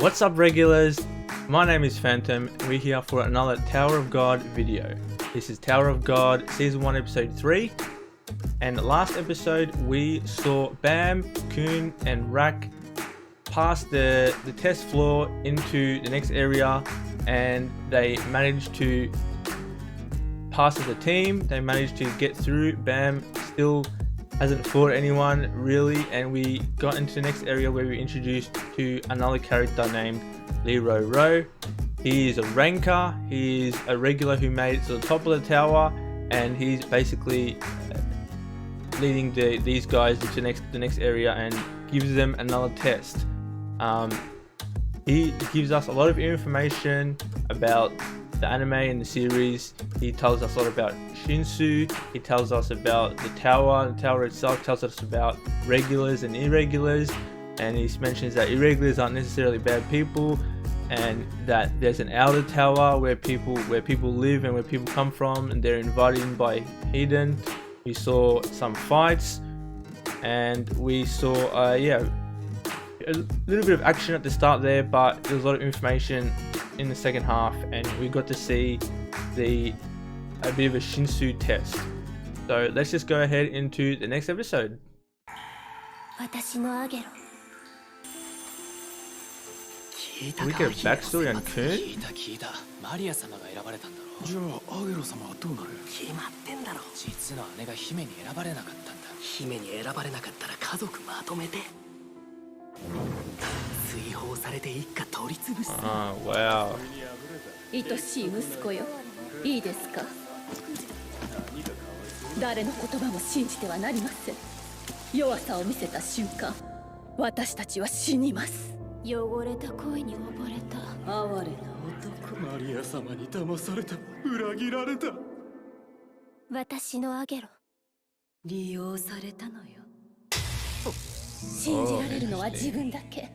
What's up regulars? My name is Phantom and we're here for another Tower of God video. This is Tower of God Season 1 Episode 3, and last episode we saw Bam, Kun and Rak pass the test floor into the next area, and they managed to pass as a team. They managed to get through. Bam still hasn't fought anyone really, and we got into the next area where we introduced to another character named Leroy Rowe. He is a ranker, he is a regular who made it to the top of the tower, and he's basically leading these guys into the next area and gives them another test. He gives us a lot of information about the anime and the series. He tells us a lot about Shinsu, he tells us about the tower itself, tells us about regulars and irregulars, and he mentions that irregulars aren't necessarily bad people, and that there's an outer tower where people live and where people come from, and they're invited in by Hidden. We saw some fights, and we saw a little bit of action at the start there, but there was a lot of information in the second half, and we got to see a bit of a Shinsu test. So let's just go ahead into the next episode. We get a backstory on Kun? マリア様が選ばれたんだろう。じゃあアゲロ様はどうなる？決まってんだろ。実の姉が姫に選ばれなかったんだ。姫に選ばれなかったら家族まとめて追放されて一家取り潰す。ああ、wow。愛しい息子よ、いいですか？誰の言葉も信じてはなりません。弱さを見せた瞬間、私たちは死にます。汚れた恋に溺れた哀れな男。マリア様に騙された。裏切られた。私のアゲロ。利用されたのよ。信じられるのは自分だけ。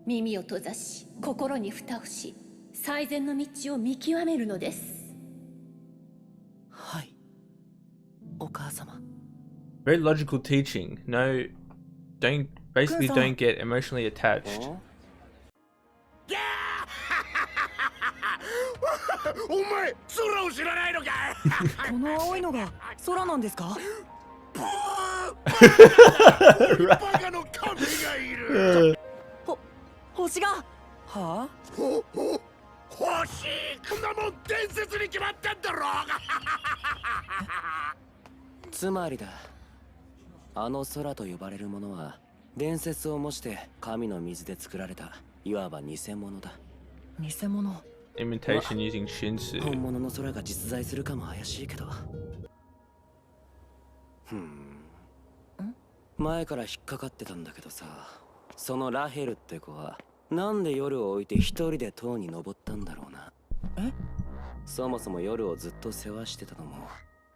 耳を閉ざし、心に蓋をし、最善の道を見極めるのです。はい。お母様。Very logical teaching. No, basically don't get emotionally attached. お前、空を知らないのかこの青いのが空なんですか？バカの神がいる。星が？はあ？星、こんなもん伝説に決まってんだろうが。つまりだ、あの空と呼ばれるものは伝説を模して神の水で作られたいわば偽物だ。偽物。Imitation using Shinsu. 本物の空が実在するかも怪しいけど。前から引っかかってたんだけどさ、そのラヘルって子はなんで夜を置いて一人で塔に登ったんだろうな。え？そもそも夜をずっと世話してたのも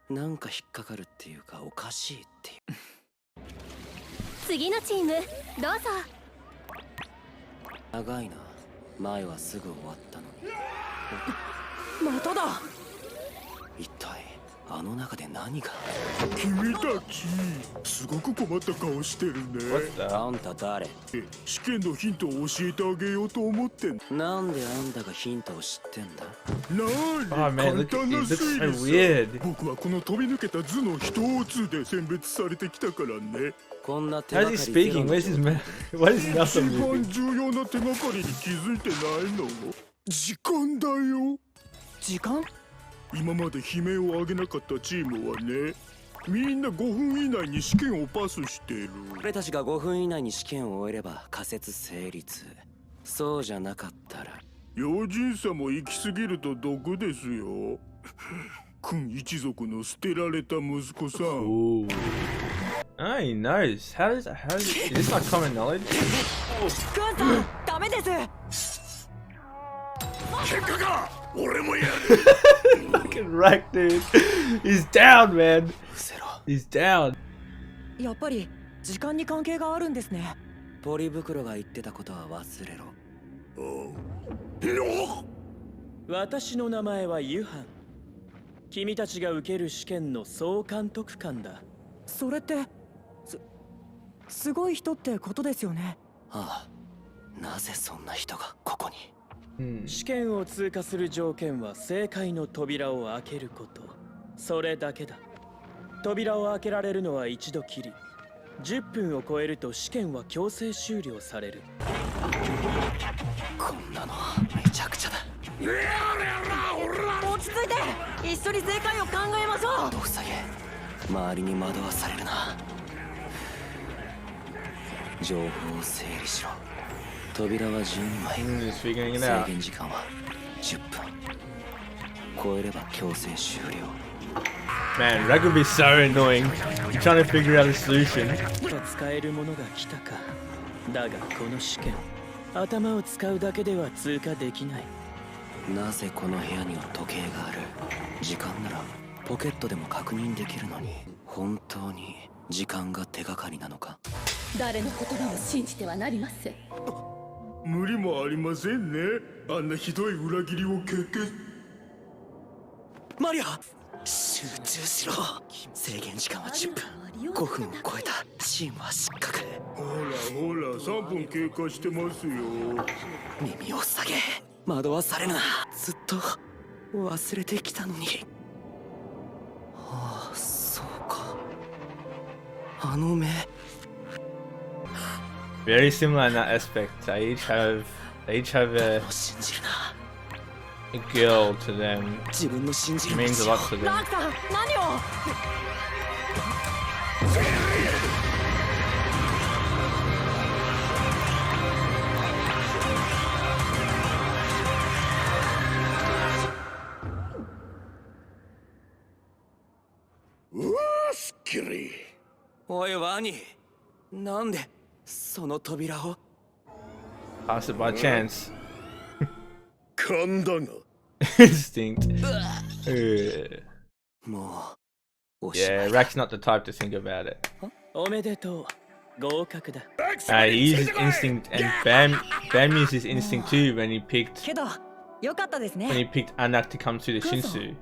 なんか引っかかるっていうかおかしいっていう。次のチームどうぞ。長いな。前はすぐ終わったのに。まただ。一体あの中で何が？君たち、すごく困った顔してるね。あんた誰？試験のヒントを教えてあげようと思ってん。なんであんたがヒントを知ってんだ？簡単な推理さ。僕はこの飛び抜けた頭の一つで選別されてきたからね。こんな手がかり。 How's he speaking? Where's his man? What is he not 一番重要な手がかりに気づいてないの？時間だよ。時間？今まで悲鳴を上げなかったチームはね、みんな5分以内に試験をパスしてる。俺たちが5分以内に試験を終えれば仮説成立。そうじゃなかったら用心さも行き過ぎると毒ですよ。君一族の捨てられた息子さん。Ooh. Oh, he knows. How is this not common knowledge? クンさん、ダメです。結果か。俺もやる。Fucking Rack, dude. He's down, man. He's down. やっぱり時間に関係があるんですね。ポリ袋が言ってたことは忘れろ。私の名前はユハン。君たちが受ける試験の総監督官だ。それってすごい人ってことですよね。ああ、なぜそんな人がここに。試験を通過する条件は正解の扉を開けること。それだけだ。扉を開けられるのは一度きり。10分を超えると試験は強制終了される。こんなのめちゃくちゃだ。落ち着いて、一緒に正解を考えましょう。窓を塞げ。周りに惑わされるな。情報を整理しろ。扉は12枚。制限時間は10分。超えれば強制終了。Man, that could be so annoying. You're trying to figure out a solution. 使えるものが来たか。だがこの試験、頭を使うだけでは通過できない。なぜこの部屋には時計がある。時間ならポケットでも確認できるのに、本当に時間が手がかりなのか。誰の言葉も信じてはなりません。無理もありませんね。あんなひどい裏切りを経験。マリア、集中しろ。制限時間は10分。5分を超えた。チームは失格。ほら3分経過してますよ。耳を下げ。惑わされるな。ずっと忘れてきたのに。ああ、そうか。あの目。Very similar in that aspect. They each have a girl to them. It means a lot to them. ラクさん、何を。うわー、すっきり。おいワニ、なんでその扉を。 Pass it by chance. 勘だが。Instinct. もうおしま Yeah, いだ。 Rack's not the type to think about it. おめでとう。合格だ。He uses instinct, and Bam used his instinct too when he picked けど、よかったですね。 Anak to come to the Shinsu.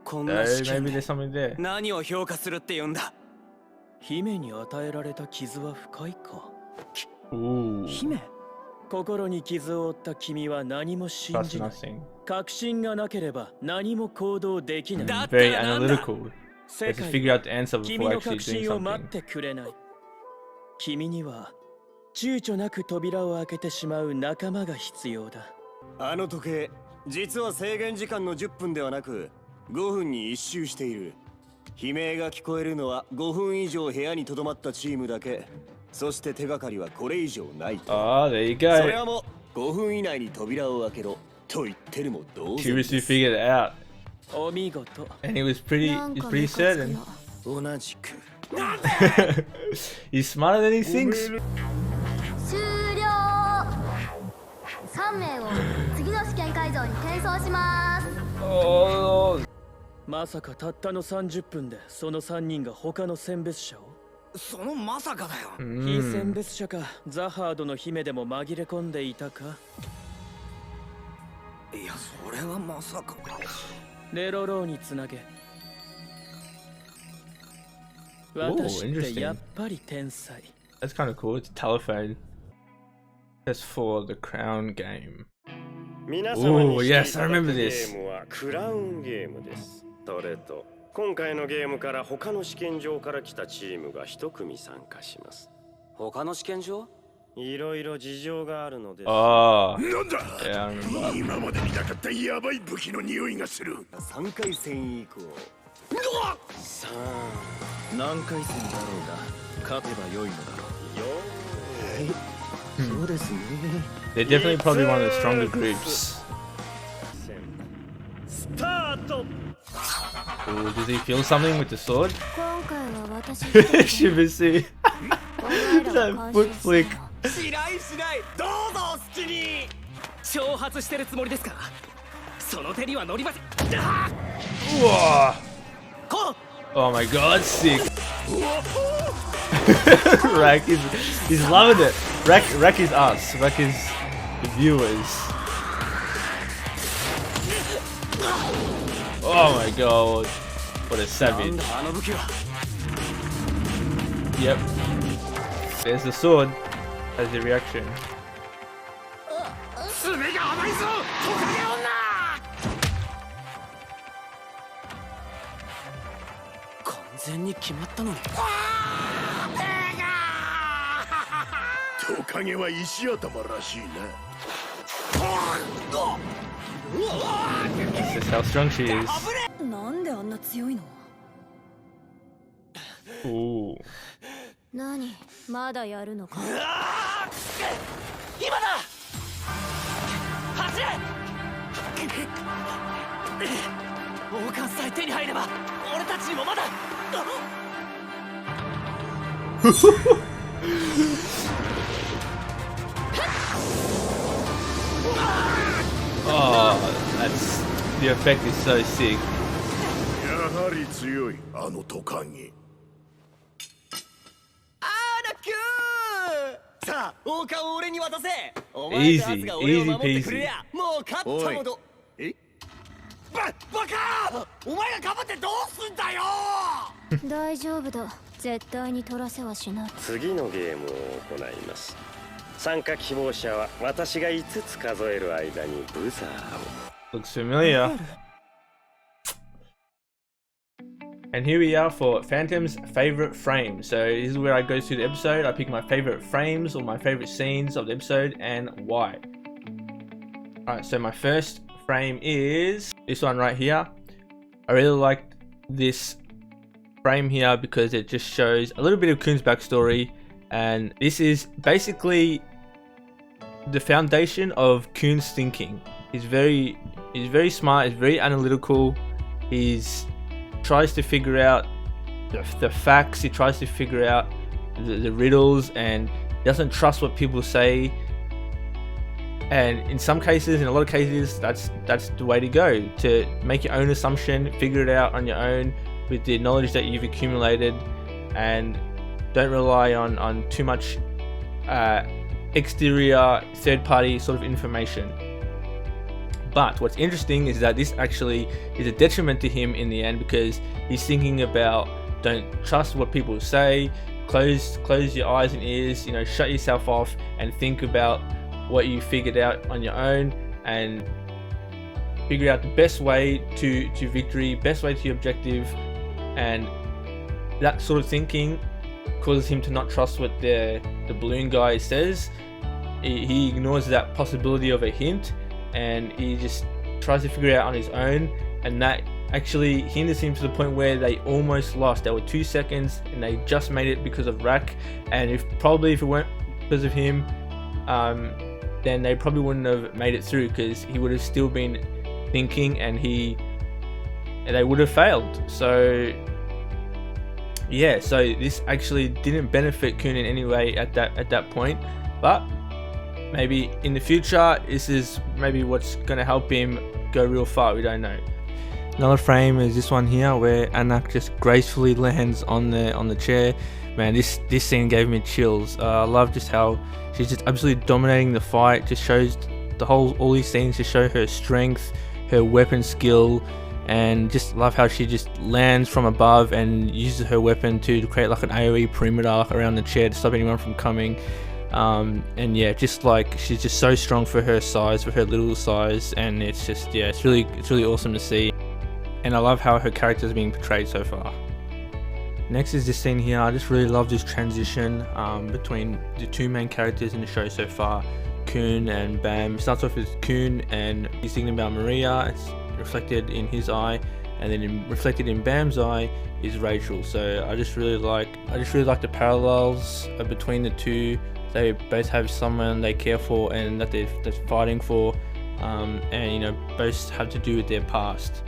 こんな So 試 maybe 験 there's で something there. 何を評価するって言うんだ。姫に与えられた傷は深いか。 Ooh, 姫。心に傷を負った君は何も信 trust じない。 nothing. 確信がなければ何も行動できない。 Very analytical. 世 Has to 界 figure は out the answer 君 before の actually 確 doing 信を待っ something. てくれない。君には躊躇なく扉を開けてしまう仲間が必要だ。あの時計、実は制限時間の10分ではなく5分に一周している。悲鳴が聞こえるのは5分以上部屋に留まったチームだけ。そして手がかりはこれ以上ないと。 Oh, there you それ go. はもう5分以内に扉を開けろと言ってるも同然 Curiously です。 figured it out, お見事。 and he was pretty certain. 同じく。 He's smarter than he thinks. 終了。3名を次の試験会場に転送します。 Oh, まさかたったの30分でその3人が他の選別者を。そのまさかだよ。非選別者かザハードの姫でも紛れ込んでいたか。いや、それはまさか。レロローにつなげ。 Oh, 私って interesting. やっぱり天才。 That's kind of cool. It's a telephone. That's for the crown game. 皆様に Oh, してい yes, た I だく remember ゲ this. ームはクラウンゲームです。それと今回のゲームから他の試験場から来たチームが一組参加します。他の試験場？いろいろ事情があるのです。 Oh, なんだ。 yeah, I remember. 今まで見なかったヤバい武器の匂いがする。3回戦以降。さあ、何回戦だろうが勝てば良いのだろう。そうですね。 They're definitely probably one of the stronger groups. スタート。 Ooh, does he feel something with the sword? 今回は私 Shibusu. That foot flick. しないしない。どうぞ好きに。挑発してるつもりですか。その手には乗りません。 Whoa. こう。 Oh my god, sick. Rack he's loving it. Rack is us. Rack is the viewers. Oh my god. What a なん savage. だあの武器は。 Yep. There's the sword as the reaction. 爪が甘いぞトカゲ女。完全に決まったのに。トカゲは石頭らしいな。That's just how strong she is. なんであんな強いの？ Ooh. 何まだやるのか。今だ。走れ。王冠さえ手に入れば俺たちにもまだ。Oh, that's the effect is so sick. やはり強いあのトカゲ。さあ王冠を俺に渡せ。お Easy, 前と奴が俺を守ってくれ easy や。もう勝ったもの。え？バカ！お前がかばってどうすんだよ。大丈夫だ、絶対に取らせはしない。次のゲームを行います。参加希望者は私が5つ数える間にブザーを。 Looks familiar. And here we are for Phantom's favorite frame. So this is where I go through the episode. I pick my favorite frames or my favorite scenes of the episode and why. Alright, so my first frame is this one right here. I really like this frame here because it just shows a little bit of Kun's backstory, and this is basically the foundation of Kun's thinking. He's very smart, he's very analytical, he's tries to figure out the facts, he tries to figure out the riddles, and doesn't trust what people say. And in some cases, in a lot of cases, that's the way to go, to make your own assumption, figure it out on your own with the knowledge that you've accumulated, and don't rely on too much exterior third-party sort of information. But what's interesting is that this actually is a detriment to him in the end, because he's thinking about, don't trust what people say, close your eyes and ears, you know, shut yourself off and think about what you figured out on your own, and figure out the best way to victory, best way to your objective. And that sort of thinking causes him to not trust what the balloon guy says. He ignores that possibility of a hint, and he just tries to figure it out on his own, and that actually hinders him to the point where they almost lost. They were 2 seconds and they just made it because of Rack, and if it weren't because of him, then they probably wouldn't have made it through, because he would have still been thinking and they would have failed. So yeah, so this actually didn't benefit Kun in any way at that point, but maybe in the future this is maybe what's going to help him go real far. We don't know. Another frame is this one here, where Anak just gracefully lands on the chair. Man, this scene gave me chills. I love just how she's just absolutely dominating the fight. Just shows all these scenes to show her strength, her weapon skill, and just love how she just lands from above and uses her weapon to create like an AoE perimeter around the chair to stop anyone from coming. And yeah, just like she's just so strong for her size, for her little size, and it's just, yeah, it's really awesome to see. And I love how her character is being portrayed so far. Next is this scene here. I just really love this transition between the two main characters in the show so far, Kun and Bam. It starts off with Kun and he's thinking about Maria. It's reflected in his eye, and then reflected in Bam's eye is Rachel. So I just really like the parallels between the two. They both have someone they care for and that they're fighting for, and you know, both have to do with their past.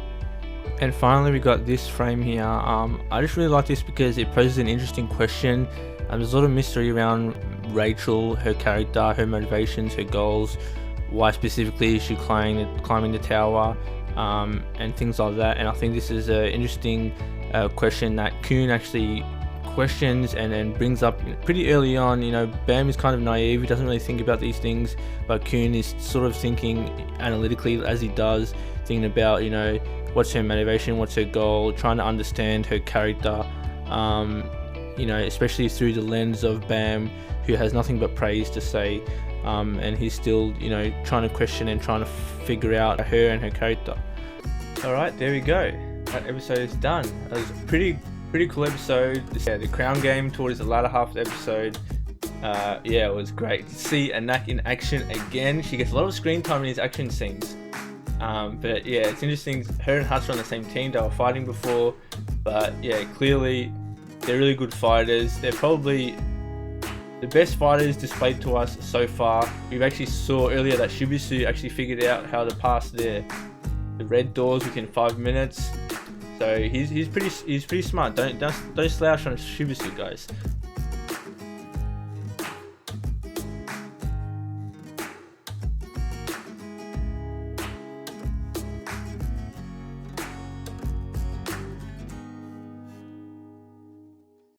And finally we got this frame here. I just really like this because it poses an interesting question. There's a lot of mystery around Rachel, her character, her motivations, her goals, why specifically is she climbing the tower, and things like that. And I think this is an interesting question that Kun actually questions and then brings up pretty early on. You know, Bam is kind of naive, he doesn't really think about these things, but Kun is sort of thinking analytically as he does, thinking about, you know, what's her motivation, what's her goal, trying to understand her character, you know, especially through the lens of Bam, who has nothing but praise to say. and he's still, you know, trying to question and trying to figure out her and her character. All right, there we go. That episode is done. It was a pretty cool episode. Yeah, the crown game towards the latter half of the episode. Yeah, it was great to see Anak in action again. She gets a lot of screen time in these action scenes. But yeah, it's interesting. Her and Huss are on the same team. They were fighting before, but yeah, clearly they're really good fighters. They're probably the best fighters displayed to us so far. We've actually saw earlier that Shibisu actually figured out how to pass the red doors within 5 minutes. So he's pretty smart. Don't slouch on Shibisu, guys.